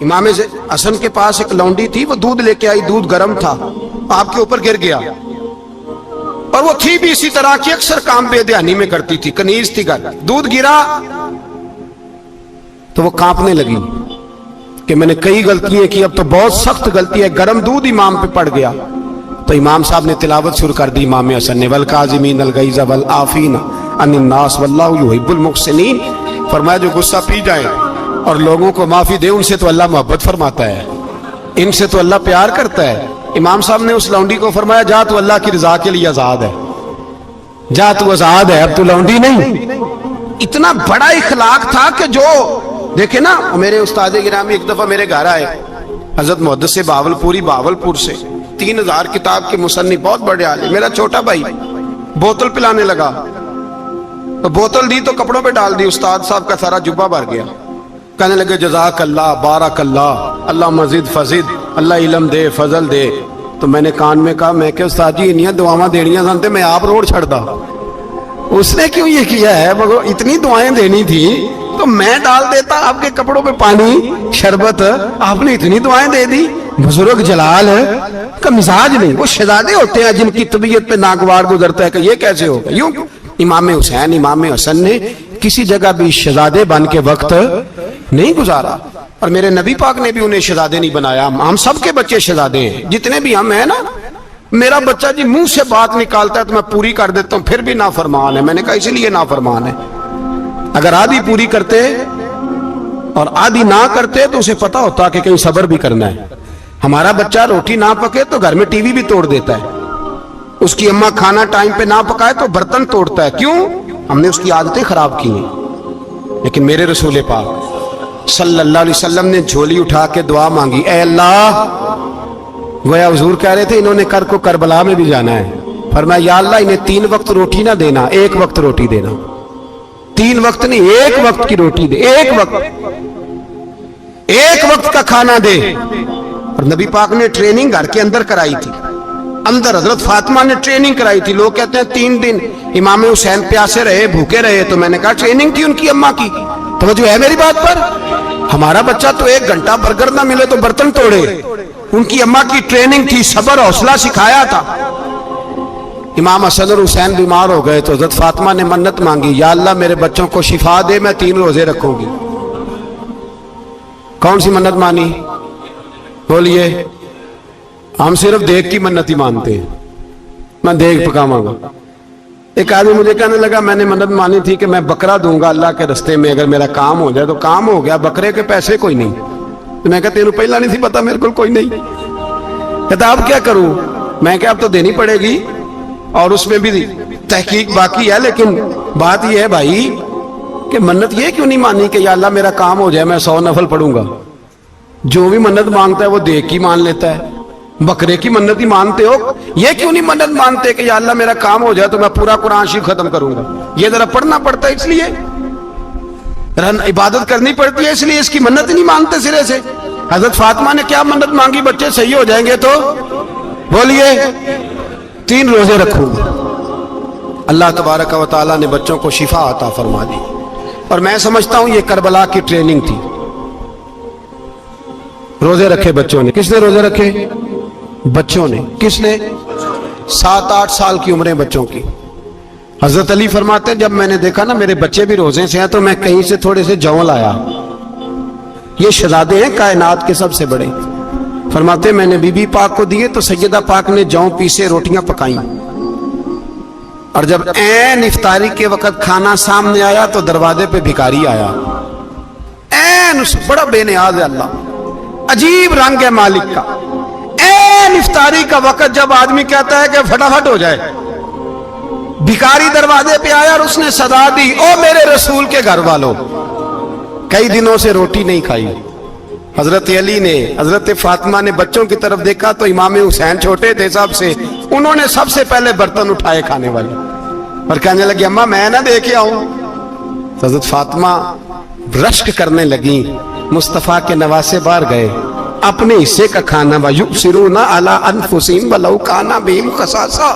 इमाम हसन के पास एक लौंडी थी, वो दूध लेके आई, दूध गर्म था, आपके ऊपर गिर गया। और वो थी भी इसी तरह की, अक्सर काम बेध्यानी में करती थी, कनीज थी घर। दूध गिरा तो वो कांपने लगी कि मैंने कई गलतियां की, अब तो बहुत सख्त गलती है, गर्म दूध इमाम पे पड़ गया। तो इमाम साहब ने तिलावत शुरू कर दी, इमाम हसन ने, वल काज़िमीन अल गैज़ वल आफ़ीन अनिन नास वल्लाहु युहिब्बुल मुहसिनीन। फरमाया जो गुस्सा पी जाए और लोगों को माफी दे, उनसे तो अल्लाह मोहब्बत फरमाता है, इनसे तो अल्लाह प्यार करता है। इमाम साहब ने उस लौंडी को फरमाया, जा तू अल्लाह की रजा के लिए आजाद है, जा तू आजाद है, अब तू लौंडी नहीं। इतना बड़ा इखलाक था कि जो देखे ना, मेरे उस्ताद गिरामी एक दफा मेरे घर आए, हजरत मुहद्दिस से बावलपुर से 3000 किताब के मुसन्निफ, बहुत बड़े आलिम। मेरा छोटा भाई बोतल पिलाने लगा, तो बोतल दी तो कपड़ों पे डाल दी, उस्ताद साहब का सारा जुब्बा भर गया। कहने लगे जज़ाक अल्लाह, बारक अल्लाह, अल्लाह मजीद फजीद, अल्लाह इल्म दे, फजल दे। तो मैंने कान में कहा, मैं क्या उस्ताद जी इन्नियां दुआवां देनियां सन ते मैं आप रोड छड़दा। उसने क्यों ये किया है, मगर इतनी दुआएं देनी थी तो मैं डाल देता आपके कपड़ों पे पानी शरबत, आपने इतनी दुआएं दे दी। बुजुर्ग जलाल का मिजाज नहीं, वो शहजादे होते हैं जिनकी तबीयत पे नागवार गुजरता है कि ये कैसे होगा। यूं इमाम हुसैन इमाम हसन ने किसी जगह भी शहजादे बन के वक्त नहीं गुजारा, और मेरे नबी पाक ने भी उन्हें शहजादे नहीं बनाया। हम सबके बच्चे शहजादे हैं, जितने भी हम हैं ना। मेरा बच्चा जी मुंह से बात निकालता है तो मैं पूरी कर देता हूं, फिर भी नाफरमान है। मैंने कहा इसलिए नाफरमान है, अगर आधी पूरी करते और आधी ना करते तो उसे पता होता कि कहीं सब्र भी करना है। हमारा बच्चा रोटी ना पके तो घर में टीवी भी तोड़ देता है, उसकी अम्मा खाना टाइम पे ना पकाए तो बर्तन तोड़ता है। क्यों? हमने उसकी आदतें खराब की हैं। लेकिन मेरे रसूल पाक सल्लल्लाहु अलैहि वसल्लम ने झोली उठा के दुआ मांगी, ऐ अल्लाह, गोया हुजूर कह रहे थे इन्होंने कर को करबला में भी जाना है। फरमाया या अल्लाह इन्हें 3 वक्त रोटी ना देना, 1 वक्त रोटी देना। 3 वक्त नहीं, 1 वक्त की रोटी दे, 1 वक्त का खाना दे। और नबी पाक ने ट्रेनिंग घर के अंदर कराई थी, अंदर हजरत फातिमा ने ट्रेनिंग कराई थी। लोग कहते हैं 3 दिन इमाम हुसैन प्यासे रहे, भूखे रहे, तो मैंने कहा ट्रेनिंग थी उनकी अम्मा की। तो जो है मेरी बात पर, हमारा बच्चा तो 1 घंटा बर्गर ना मिले तो बर्तन तोड़े, उनकी अम्मा की ट्रेनिंग थी, सब्र हौसला सिखाया था। इमाम हसन और हुसैन बीमार हो गए तो हजरत फातिमा ने मन्नत मांगी, या अल्लाह मेरे बच्चों को शिफा दे, मैं 3 रोजे रखूंगी। कौन सी मन्नत मानी? बोलिए। हम सिर्फ देख की मन्नत ही मानते हैं, मैं देख पकावांगा। एक आदमी मुझे कहने लगा, मैंने मन्नत मानी थी कि मैं बकरा दूंगा अल्लाह के रस्ते में, अगर मेरा काम हो जाए। तो काम हो गया, बकरे के पैसे कोई नहीं। तो मैं कहता तेरे पहला नहीं थी पता, मेरे को कोई नहीं। कहता अब क्या करूं? मैं क्या अब तो देनी पड़ेगी, और उसमें भी तहकीक बाकी है। लेकिन बात यह है भाई कि मन्नत ये क्यों नहीं मानी कि या अल्लाह मेरा काम हो जाए, मैं 100 नफल पढ़ूंगा। जो भी मन्नत मांगता है वो देख की मान लेता है। बकरे की मन्नत ही मानते हो, ये क्यों नहीं मन्नत मानते कि या अल्लाह मेरा काम हो जाए तो मैं पूरा कुरान शरीफ खत्म करूंगा। ये जरा पढ़ना पड़ता है, इसलिए इबादत करनी पड़ती है, इसलिए इसकी मन्नत ही नहीं मानते सिरे से। हजरत फातिमा ने क्या मन्नत मांगी, बच्चे सही हो जाएंगे तो बोलिए 3 रोजे रखूंगा। अल्लाह तबारक व तआला ने बच्चों को शिफा अता फरमा दी। और मैं समझता हूं ये करबला की ट्रेनिंग थी। रोजे रखे बच्चों ने। किसने रोजे रखे? बच्चों ने। किसने? 7-8 साल की उम्रें बच्चों की। हजरत अली फरमाते हैं जब मैंने देखा ना मेरे बच्चे भी रोजे से हैं तो मैं कहीं से थोड़े से जौ लाया। ये शहजादे हैं कायनात के सबसे बड़े। फरमाते मैंने बीबी पाक को दिए तो सैयदा पाक ने जौ पीसे रोटियां पकाई, और जब ऐन इफ्तारी के वक्त खाना सामने आया तो दरवाजे पे भिखारी आया। ऐन बड़ा बेनियाज है अल्लाह, अजीब रंग है मालिक का। ऐन इफ्तारी का वक्त जब आदमी कहता है कि फटाफट हो जाए, भिखारी दरवाजे पे आया और उसने सदा दी, ओ मेरे रसूल के घर वालों, कई दिनों से रोटी नहीं खाई। हजरत अली ने, हजरत फातिमा ने बच्चों की तरफ देखा तो इमाम हुसैन छोटे थे सबसे, उन्होंने सबसे पहले बर्तन उठाए खाने वाले, और कहने लगी अम्मा मैं ना दे के आऊं। हजरत फातिमा रश्क करने लगी। मुस्तफा के नवासे बाहर गए, अपने हिस्से का खाना, वयुसिरूना अला अनफुसिहिम वलौ काना बिहिम खसासा।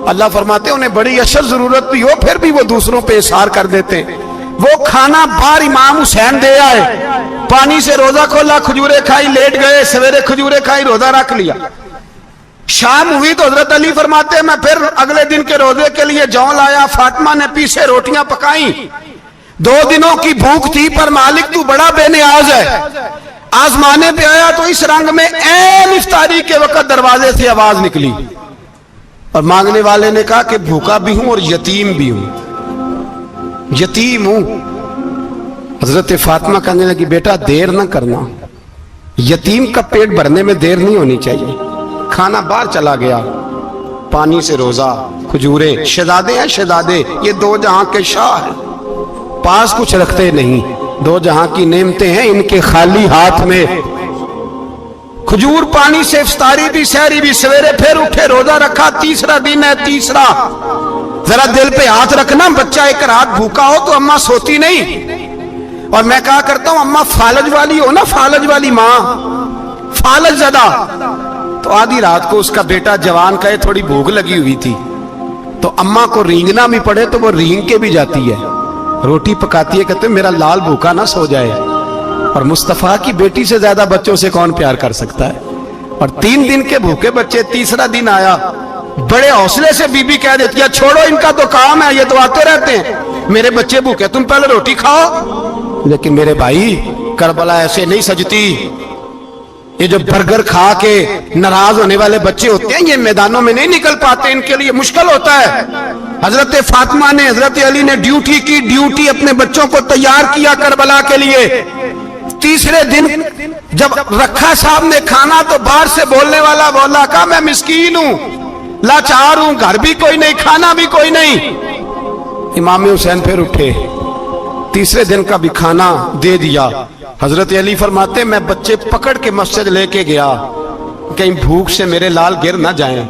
अल्लाह फरमाते उन्हें बड़ी अशद जरूरत भी हो फिर भी वो दूसरों पे इशार कर देते। वो खाना बाहर इमाम हुसैन दे आए, पानी से रोजा खोला, खजूरे खाई, लेट गए, सवेरे खजूरे खाई, रोजा रख लिया। शाम हुई तो हजरत अली फरमाते मैं फिर अगले दिन के रोजे के लिए जौ लाया, फातिमा ने पीछे रोटियां पकाई। 2 दिनों की भूख थी, पर मालिक तू बड़ा बेनियाज है, आजमाने पे आया तो इस रंग में ऐन इफ्तारी के वक्त दरवाजे से आवाज निकली और मांगने वाले ने कहा कि भूखा भी हूं और यतीम भी हूं, यतीम हूं। हजरत फातिमा कहने लगी बेटा देर ना करना, यतीम का पेट भरने में देर नहीं होनी चाहिए। खाना बाहर चला गया, पानी से रोजा, खजूरे, शहजादे हैं शहजादे, ये 2 जहां के शाह हैं, पास कुछ रखते नहीं, 2 जहां की नेमतें हैं इनके खाली हाथ में। खजूर पानी से इफ्तारी भी, सहरी भी, सवेरे फिर उठे, रोजा रखा, तीसरा दिन है, तीसरा। जरा दिल पे हाथ रखना, बच्चा एक रात भूखा हो तो अम्मा सोती नहीं। और मैं कहा करता हूं अम्मा फालज वाली हो ना, फालज वाली माँ, फालज ज्यादा। तो आधी रात को उसका बेटा जवान कहे थोड़ी भूख लगी हुई थी, तो अम्मा को रींगना भी पड़े तो वो रींग के भी जाती है, रोटी पकाती है, कहते मेरा लाल भूखा ना सो जाए। और मुस्तफा की बेटी से ज्यादा बच्चों से कौन प्यार कर सकता है। और 3 दिन के भूखे बच्चे, तीसरा दिन आया, बड़े हौसले से बीबी कह देती है छोड़ो इनका तो काम है, ये तो आते रहते हैं, मेरे बच्चे भूखे, तुम पहले रोटी खाओ। लेकिन मेरे भाई करबला ऐसे नहीं सजती। ये जो बर्गर खा के नाराज होने वाले बच्चे होते हैं, ये मैदानों में नहीं निकल पाते, इनके लिए मुश्किल होता है। हजरत फातिमा ने, हजरत अली ने ड्यूटी की, ड्यूटी अपने बच्चों को तैयार किया करबला के लिए। तीसरे दिन जब रखा साहब ने खाना तो बाहर से बोलने वाला बोला कहा मैं मिस्कीन हूं, लाचार हूं, घर भी कोई नहीं, खाना भी कोई नहीं। इमाम हुसैन फिर उठे, तीसरे दिन का भी खाना दे दिया। हजरत अली फरमाते मैं बच्चे पकड़ के मस्जिद लेके गया, कहीं भूख से मेरे लाल गिर ना जाएं।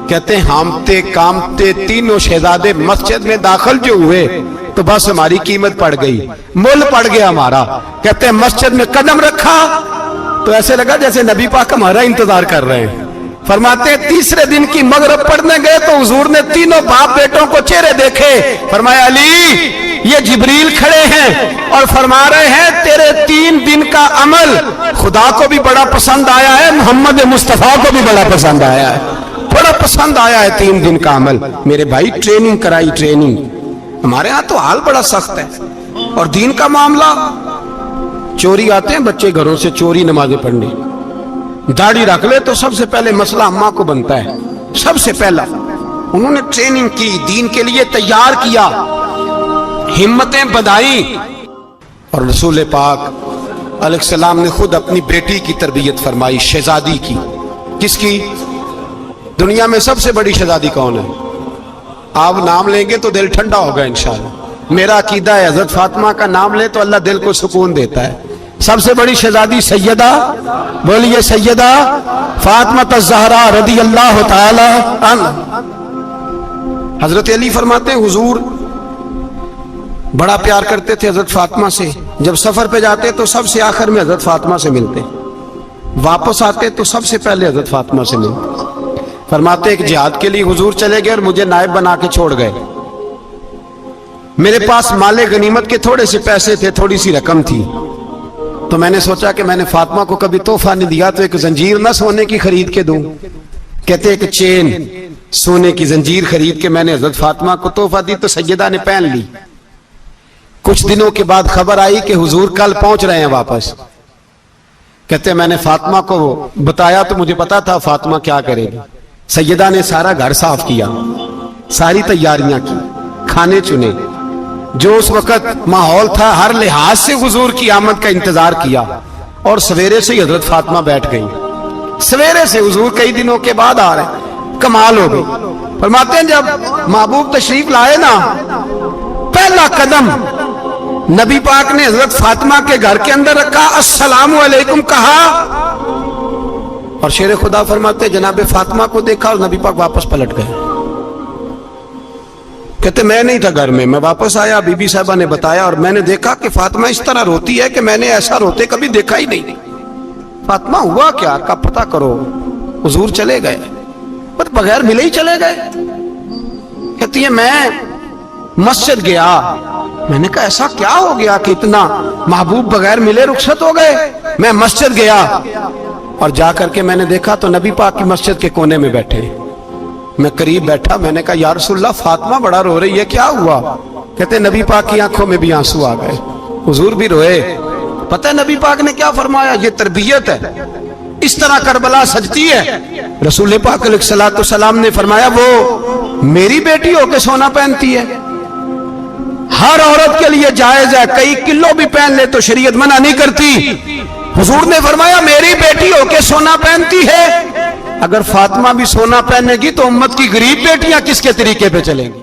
कहते हामते कामते तीनों शहजादे मस्जिद में दाखिल जो हुए तो बस हमारी कीमत पड़ गई, मुल पड़ गया हमारा। कहते मस्जिद में कदम रखा तो ऐसे लगा जैसे नबी पाक हमारा इंतजार कर रहे हैं। फरमाते तीसरे दिन की मगरिब पढ़ने गए तो हुजूर ने तीनों बाप बेटों को चेहरे देखे, फरमाया अली ये जिब्रील खड़े हैं और फरमा रहे हैं तेरे 3 दिन का अमल खुदा को भी बड़ा पसंद आया है, मोहम्मद मुस्तफा को भी बड़ा पसंद आया है, बड़ा पसंद आया है 3 दिन का अमल। मेरे भाई ट्रेनिंग कराई, ट्रेनिंग। हमारे यहाँ तो हाल बड़ा सख्त है। और दीन का मामला, चोरी आते हैं बच्चे घरों से चोरी नमाजें पढ़ने, दाढ़ी रख ले तो सबसे पहले मसला अम्मा को बनता है। सबसे पहला उन्होंने ट्रेनिंग की, दीन के लिए तैयार किया, हिम्मतें बधाई। और रसूल पाक अलैहिस्सलाम ने खुद अपनी बेटी की तरबियत फरमाई, शहजादी की। किसकी? दुनिया में सबसे बड़ी शहजादी कौन है? आप नाम लेंगे तो दिल ठंडा होगा इंशाअल्लाह। मेरा अकीदा है हजरत फातिमा का नाम ले तो अल्लाह दिल को सुकून देता है। सबसे बड़ी शहजादी सैयदा, बोलिए सैयदा फातिमा ज़हरा रज़ियल्लाहु ताला अन्हा। हजरत अली फरमाते हैं हुजूर बड़ा प्यार करते थे हजरत फातिमा से। जब सफर पे जाते तो सबसे आखिर में हजरत फातिमा से मिलते, वापस आते तो सबसे पहले हजरत फातिमा से मिलते। फरमाते एक जिहाद के लिए हुजूर चले गए और मुझे नायब बना के छोड़ गए। मेरे पास माले गनीमत के थोड़े से पैसे थे, थोड़ी सी रकम थी, तो मैंने सोचा कि मैंने फातिमा को कभी तोहफा नहीं दिया तो एक जंजीर ना सोने की खरीद के दूं। कहते एक चेन सोने की जंजीर खरीद के मैंने हजरत फातिमा को तोहफा दी तो सैयदा ने पहन ली। कुछ दिनों के बाद खबर आई कि हुजूर कल पहुंच रहे हैं वापस। कहते मैंने फातिमा को बताया तो मुझे पता था फातिमा क्या करेगी। सैयदा ने सारा घर साफ किया, सारी तैयारियां की, खाने चुने, जो उस वक्त माहौल था हर लिहाज से हुजूर की आमद का इंतजार किया। और सवेरे से ही हजरत फातिमा बैठ गई। सवेरे से हुजूर कई दिनों के बाद आ रहे, कमाल हो गई। फरमाते हैं जब महबूब तशरीफ लाए ना, पहला कदम नबी पाक ने हजरत फातिमा के घर के अंदर रखा, अस्सलामु अलैकुम कहा और शेर खुदा फरमाते जनाबे फातिमा को देखा और नबी पाक वापस पलट गए। कहते मैं नहीं था घर में, मैं वापस आया, बीबी साहबा ने बताया और मैंने देखा कि फातिमा इस तरह रोती है कि मैंने ऐसा रोते कभी देखा ही नहीं। फातिमा हुआ क्या का पता करो। हुजूर चले गए, पर बगैर मिले ही चले गए। कहती है मैं मस्जिद गया, میں نے کہا ایسا کیا ہو گیا کہ اتنا محبوب بغیر ملے رخصت ہو گئے؟ میں مسجد گیا اور جا کر کے میں نے دیکھا تو نبی پاک کی مسجد کے کونے میں بیٹھے. میں قریب بیٹھا, میں نے کہا یا رسول اللہ فاطمہ بڑا رو رہی ہے, کیا ہوا؟ کہتے نبی پاک کی آنکھوں میں بھی آنسو آ گئے, حضور بھی روئے. پتہ ہے نبی پاک نے کیا فرمایا؟ یہ تربیت ہے, اس طرح کربلا سجتی ہے. رسول پاک علیہ الصلوۃ والسلام نے فرمایا وہ میری بیٹی ہو کے سونا پہنتی ہے, ہر عورت کے لیے جائز ہے, کئی کلو بھی پہن لے تو شریعت منع نہیں کرتی. حضور نے فرمایا میری بیٹی ہو کے سونا پہنتی ہے, اگر فاطمہ بھی سونا پہنے گی تو امت کی غریب بیٹیاں کس کے طریقے پہ چلیں گی؟